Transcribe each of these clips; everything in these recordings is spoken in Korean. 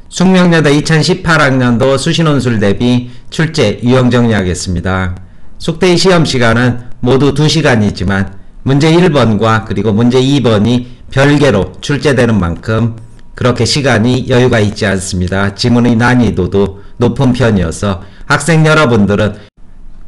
숙명여대 2018학년도 수시논술 대비 출제 유형 정리하겠습니다. 숙대의 시험시간은 모두 2시간이지만 문제 1번과 그리고 문제 2번이 별개로 출제되는 만큼 그렇게 시간이 여유가 있지 않습니다. 지문의 난이도도 높은 편이어서 학생 여러분들은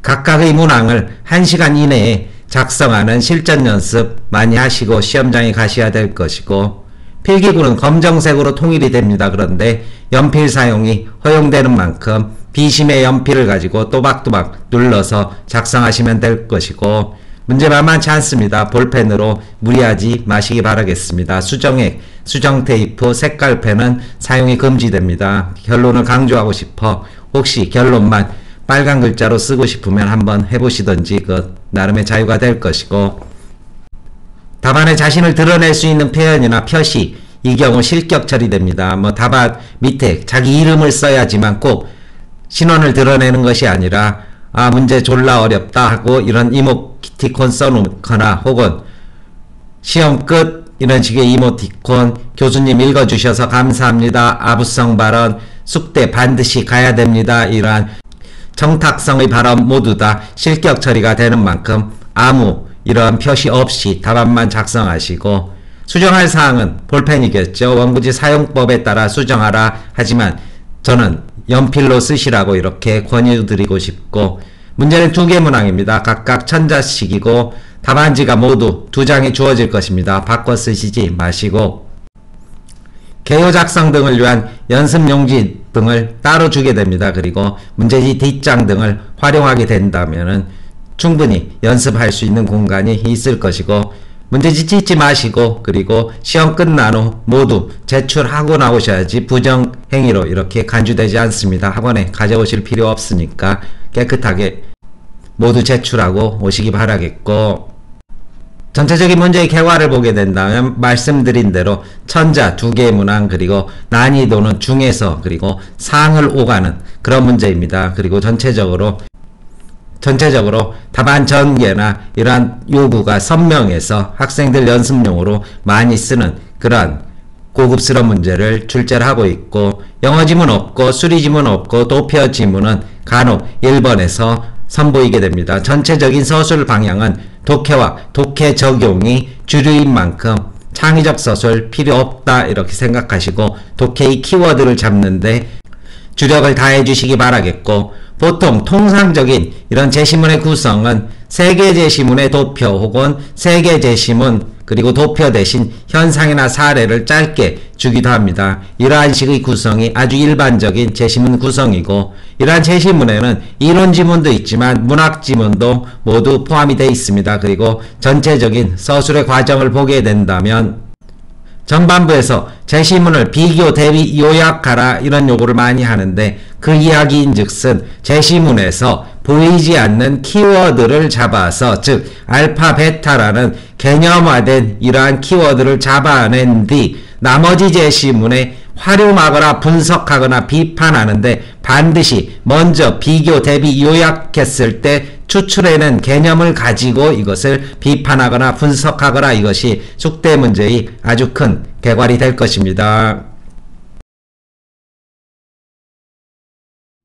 각각의 문항을 1시간 이내에 작성하는 실전 연습 많이 하시고 시험장에 가셔야 될 것이고, 필기구는 검정색으로 통일이 됩니다. 그런데 연필 사용이 허용되는 만큼 비심의 연필을 가지고 또박또박 눌러서 작성하시면 될 것이고, 문제 만만치 않습니다. 볼펜으로 무리하지 마시기 바라겠습니다. 수정액, 수정테이프, 색깔펜은 사용이 금지됩니다. 결론을 강조하고 싶어 혹시 결론만 빨간 글자로 쓰고 싶으면 한번 해보시던지 나름의 자유가 될 것이고, 답안에 자신을 드러낼 수 있는 표현이나 표시, 이 경우 실격 처리됩니다. 답안 밑에 자기 이름을 써야지만 꼭 신원을 드러내는 것이 아니라 문제 졸라 어렵다 하고 이런 이모티콘 써놓거나 혹은 시험 끝 이런 식의 이모티콘, 교수님 읽어주셔서 감사합니다, 아부성 발언, 숙대 반드시 가야 됩니다, 이러한 정탁성의 발언 모두 다 실격 처리가 되는 만큼 아무 이러한 표시 없이 답안만 작성하시고, 수정할 사항은 볼펜이겠죠. 원고지 사용법에 따라 수정하라 하지만 저는 연필로 쓰시라고 이렇게 권유드리고 싶고, 문제는 2개 문항입니다. 각각 1000자씩이고 답안지가 모두 2장이 주어질 것입니다. 바꿔 쓰시지 마시고, 개요 작성 등을 위한 연습용지 등을 따로 주게 됩니다. 그리고 문제지 뒷장 등을 활용하게 된다면 충분히 연습할 수 있는 공간이 있을 것이고, 문제지 찢지 마시고 그리고 시험 끝난 후 모두 제출하고 나오셔야지 부정행위로 이렇게 간주되지 않습니다. 학원에 가져오실 필요 없으니까 깨끗하게 모두 제출하고 오시기 바라겠고, 전체적인 문제의 결과를 보게 된다면 말씀드린 대로 천자 2개의 문항 그리고 난이도는 중에서 그리고 상을 오가는 그런 문제입니다. 그리고 전체적으로 답안 전개나 이러한 요구가 선명해서 학생들 연습용으로 많이 쓰는 그러한 고급스러운 문제를 출제를 하고 있고, 영어 지문 없고 수리 지문 없고 도표 지문은 간혹 1번에서 선보이게 됩니다. 전체적인 서술 방향은 독해와 독해 적용이 주류인 만큼 창의적 서술 필요 없다 이렇게 생각하시고 독해의 키워드를 잡는데 주력을 다해 주시기 바라겠고, 보통 통상적인 이런 제시문의 구성은 3개 제시문의 도표 혹은 3개 제시문 그리고 도표 대신 현상이나 사례를 짧게 주기도 합니다. 이러한 식의 구성이 아주 일반적인 제시문 구성이고, 이러한 제시문에는 이론 지문도 있지만 문학 지문도 모두 포함이 되어 있습니다. 그리고 전체적인 서술의 과정을 보게 된다면 전반부에서 제시문을 비교, 대비, 요약하라 이런 요구를 많이 하는데, 그 이야기인즉슨 제시문에서 보이지 않는 키워드를 잡아서, 즉 알파, 베타라는 개념화된 이러한 키워드를 잡아낸 뒤 나머지 제시문에 활용하거나 분석하거나 비판하는데 반드시 먼저 비교, 대비, 요약했을 때 추출해낸 개념을 가지고 이것을 비판하거나 분석하거나, 이것이 숙대 문제의 아주 큰 개괄이 될 것입니다.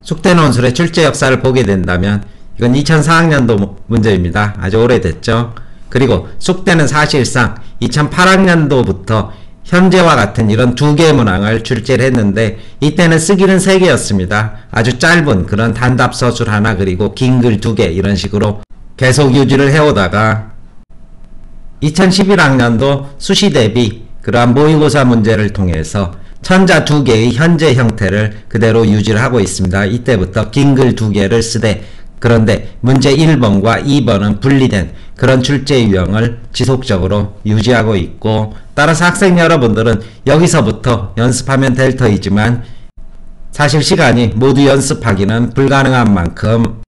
숙대 논술의 출제 역사를 보게 된다면 이건 2004학년도 문제입니다. 아주 오래됐죠. 그리고 숙대는 사실상 2008학년도부터 현재와 같은 이런 2개의 문항을 출제를 했는데, 이때는 쓰기는 3개였습니다. 아주 짧은 그런 단답 서술 하나 그리고 긴 글 2개 이런 식으로 계속 유지를 해오다가 2011학년도 수시 대비 그러한 모의고사 문제를 통해서 천자 2개의 현재 형태를 그대로 유지를 하고 있습니다. 이때부터 긴 글 2개를 쓰되, 그런데 문제 1번과 2번은 분리된 그런 출제 유형을 지속적으로 유지하고 있고, 따라서 학생 여러분들은 여기서부터 연습하면 될 터이지만 사실 시간이 모두 연습하기는 불가능한 만큼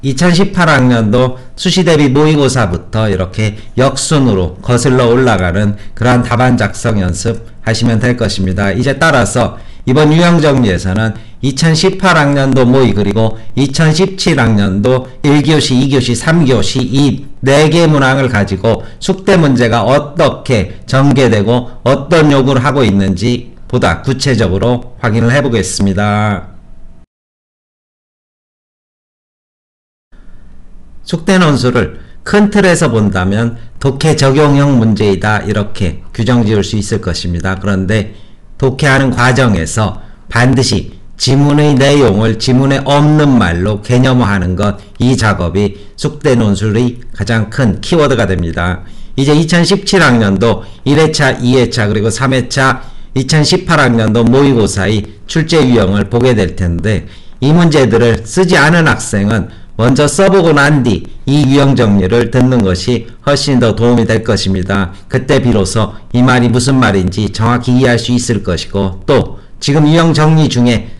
2018학년도 수시대비 모의고사부터 이렇게 역순으로 거슬러 올라가는 그러한 답안 작성 연습 하시면 될 것입니다. 이제 따라서 이번 유형정리에서는 2018학년도 모의 그리고 2017학년도 1교시, 2교시, 3교시 이 4개 문항을 가지고 숙대 문제가 어떻게 전개되고 어떤 요구를 하고 있는지 보다 구체적으로 확인을 해보겠습니다. 숙대 논술을 큰 틀에서 본다면 독해 적용형 문제이다 이렇게 규정 지을 수 있을 것입니다. 그런데 독해하는 과정에서 반드시 지문의 내용을 지문에 없는 말로 개념화하는 것, 이 작업이 숙대 논술의 가장 큰 키워드가 됩니다. 이제 2017학년도 1회차, 2회차 그리고 3회차 2018학년도 모의고사의 출제 유형을 보게 될 텐데 이 문제들을 쓰지 않은 학생은 먼저 써보고 난 뒤 이 유형 정리를 듣는 것이 훨씬 더 도움이 될 것입니다. 그때 비로소 이 말이 무슨 말인지 정확히 이해할 수 있을 것이고 또 지금 유형 정리 중에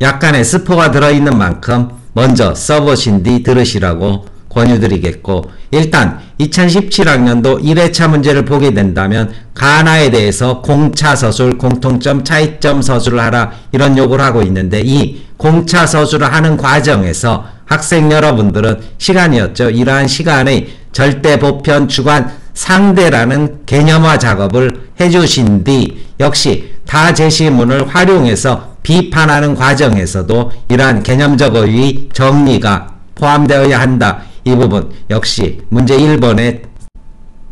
약간의 스포가 들어있는 만큼 먼저 써보신 뒤 들으시라고 권유드리겠고 일단 2017학년도 1회차 문제를 보게 된다면 가나에 대해서 공차 서술, 공통점, 차이점 서술을 하라 이런 요구를 하고 있는데 이 공차 서술을 하는 과정에서 학생 여러분들은 시간이었죠. 이러한 시간의 절대 보편 주관 상대라는 개념화 작업을 해주신 뒤 역시 다 제시문을 활용해서 비판하는 과정에서도 이러한 개념적의 정리가 포함되어야 한다. 이 부분 역시 문제 1번의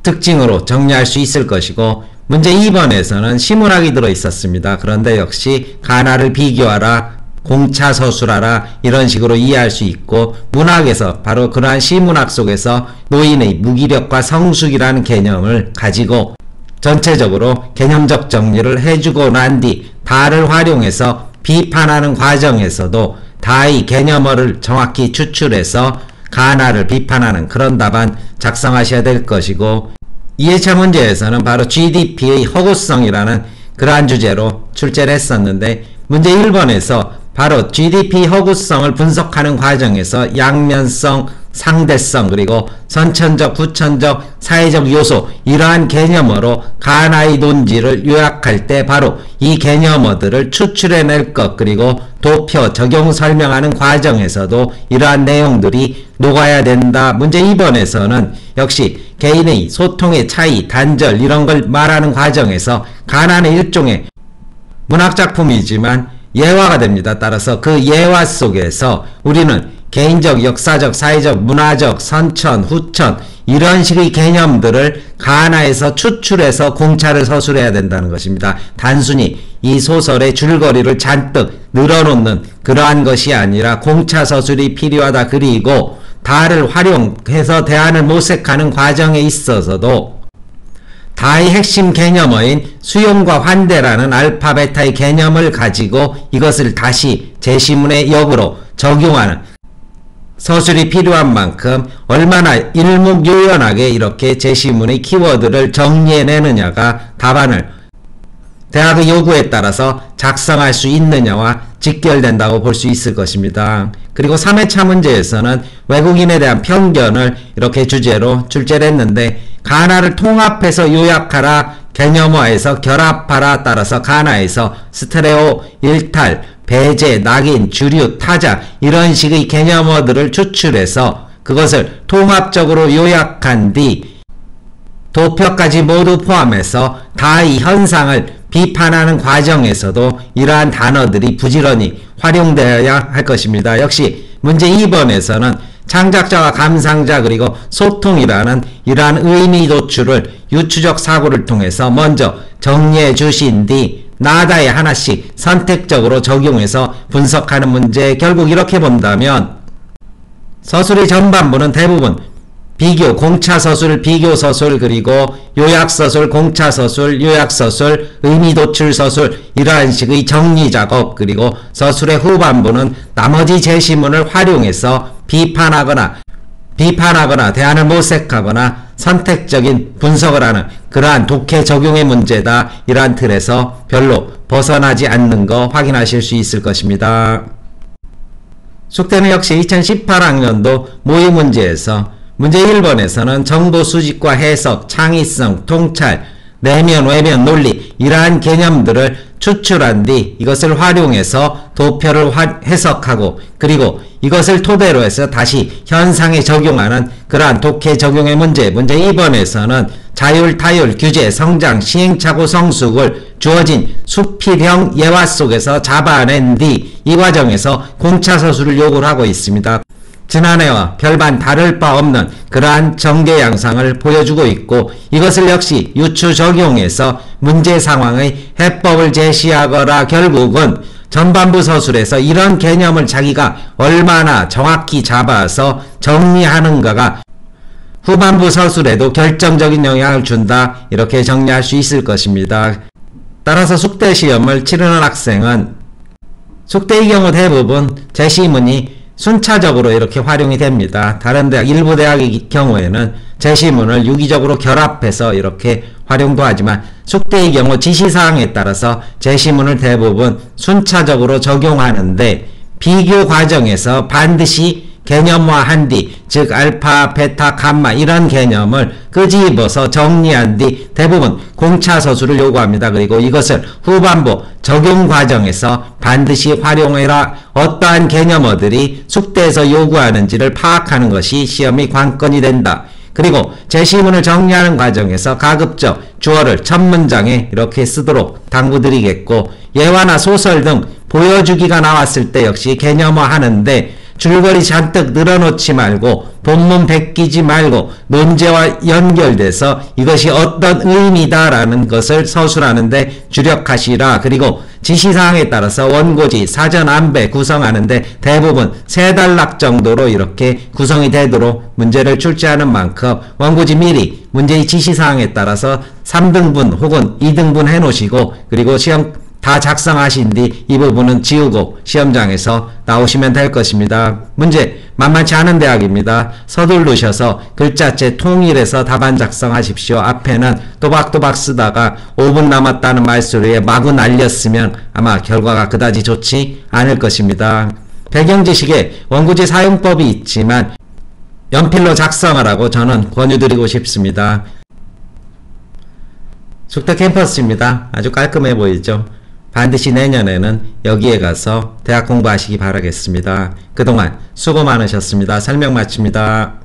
특징으로 정리할 수 있을 것이고 문제 2번에서는 시문학이 들어있었습니다. 그런데 역시 가나를 비교하라, 공차 서술하라 이런 식으로 이해할 수 있고 문학에서 바로 그러한 시문학 속에서 노인의 무기력과 성숙이라는 개념을 가지고 전체적으로 개념적 정리를 해주고 난 뒤 다를 활용해서 비판하는 과정에서도 다의 개념어를 정확히 추출해서 가나를 비판하는 그런 답안 작성하셔야 될 것이고 2회차 문제에서는 바로 GDP의 허구성이라는 그러한 주제로 출제를 했었는데 문제 1번에서 바로 GDP 허구성을 분석하는 과정에서 양면성, 상대성 그리고 선천적, 후천적, 사회적 요소 이러한 개념어로 가나의 논지를 요약할 때 바로 이 개념어들을 추출해낼 것 그리고 도표, 적용 설명하는 과정에서도 이러한 내용들이 녹아야 된다. 문제 2번에서는 역시 개인의 소통의 차이, 단절 이런 걸 말하는 과정에서 가나는 일종의 문학작품이지만 예화가 됩니다. 따라서 그 예화 속에서 우리는 개인적, 역사적, 사회적, 문화적, 선천, 후천 이런 식의 개념들을 가나에서 추출해서 공차를 서술해야 된다는 것입니다. 단순히 이 소설의 줄거리를 잔뜩 늘어놓는 그러한 것이 아니라 공차 서술이 필요하다. 그리고 다를 활용해서 대안을 모색하는 과정에 있어서도 다의 핵심 개념어인 수용과 환대라는 알파 베타의 개념을 가지고 이것을 다시 제시문의 역으로 적용하는 서술이 필요한 만큼 얼마나 일목요연하게 이렇게 제시문의 키워드를 정리해내느냐가 답안을 대학의 요구에 따라서 작성할 수 있느냐와 직결된다고 볼 수 있을 것입니다. 그리고 3회차 문제에서는 외국인에 대한 편견을 이렇게 주제로 출제를 했는데 가나를 통합해서 요약하라, 개념화해서 결합하라 따라서 가나에서 스테레오, 일탈, 배제, 낙인, 주류, 타자 이런 식의 개념어들을 추출해서 그것을 통합적으로 요약한 뒤 도표까지 모두 포함해서 다의 현상을 비판하는 과정에서도 이러한 단어들이 부지런히 활용되어야 할 것입니다. 역시 문제 2번에서는 창작자와 감상자 그리고 소통이라는 이러한 의미 도출을 유추적 사고를 통해서 먼저 정리해 주신 뒤 나다에 하나씩 선택적으로 적용해서 분석하는 문제 결국 이렇게 본다면 서술의 전반부는 대부분 비교, 공차서술, 비교서술, 그리고 요약서술, 공차서술, 요약서술, 의미도출서술 이러한 식의 정리작업 그리고 서술의 후반부는 나머지 제시문을 활용해서 비판하거나 대안을 모색하거나 선택적인 분석을 하는 그러한 독해 적용의 문제다. 이러한 틀에서 별로 벗어나지 않는 거 확인하실 수 있을 것입니다. 숙대는 역시 2018학년도 모의문제에서 문제 1번에서는 정보 수집과 해석, 창의성, 통찰, 내면, 외면, 논리 이러한 개념들을 추출한 뒤 이것을 활용해서 도표를 해석하고 그리고 이것을 토대로 해서 다시 현상에 적용하는 그러한 독해 적용의 문제 2번에서는 자율, 타율, 규제, 성장, 시행착오, 성숙을 주어진 수필형 예화 속에서 잡아낸 뒤 이 과정에서 공차서술을 요구를 하고 있습니다. 지난해와 별반 다를 바 없는 그러한 전개 양상을 보여주고 있고 이것을 역시 유추 적용해서 문제 상황의 해법을 제시하거나 결국은 전반부 서술에서 이런 개념을 자기가 얼마나 정확히 잡아서 정리하는가가 후반부 서술에도 결정적인 영향을 준다 이렇게 정리할 수 있을 것입니다. 따라서 숙대 시험을 치르는 학생은 숙대의 경우 대부분 제시문이 순차적으로 이렇게 활용이 됩니다. 다른 대학, 일부 대학의 경우에는 제시문을 유기적으로 결합해서 이렇게 활용도 하지만 숙대의 경우 지시사항에 따라서 제시문을 대부분 순차적으로 적용하는데 비교 과정에서 반드시 개념화한 뒤, 즉 알파, 베타, 감마 이런 개념을 끄집어서 정리한 뒤 대부분 공차서술을 요구합니다. 그리고 이것을 후반부 적용 과정에서 반드시 활용해라 어떠한 개념어들이 숙대에서 요구하는지를 파악하는 것이 시험의 관건이 된다. 그리고 제시문을 정리하는 과정에서 가급적 주어를 첫 문장에 이렇게 쓰도록 당부드리겠고 예화나 소설 등 보여주기가 나왔을 때 역시 개념화하는데 줄거리 잔뜩 늘어놓지 말고 본문 베끼지 말고 논제와 연결돼서 이것이 어떤 의미다라는 것을 서술하는데 주력하시라. 그리고 지시사항에 따라서 원고지, 사전 안배 구성하는데 대부분 3단락 정도로 이렇게 구성이 되도록 문제를 출제하는 만큼 원고지 미리 문제의 지시사항에 따라서 3등분 혹은 2등분 해놓으시고 그리고 시험 다 작성하신 뒤 이 부분은 지우고 시험장에서 나오시면 될 것입니다. 문제 만만치 않은 대학입니다. 서두르셔서 글자체 통일해서 답안 작성하십시오. 앞에는 또박또박 쓰다가 5분 남았다는 말소리에 마구 날렸으면 아마 결과가 그다지 좋지 않을 것입니다. 배경지식에 원고지 사용법이 있지만 연필로 작성하라고 저는 권유드리고 싶습니다. 숙대 캠퍼스입니다. 아주 깔끔해 보이죠? 반드시 내년에는 여기에 가서 대학 공부하시기 바라겠습니다. 그동안 수고 많으셨습니다. 설명 마칩니다.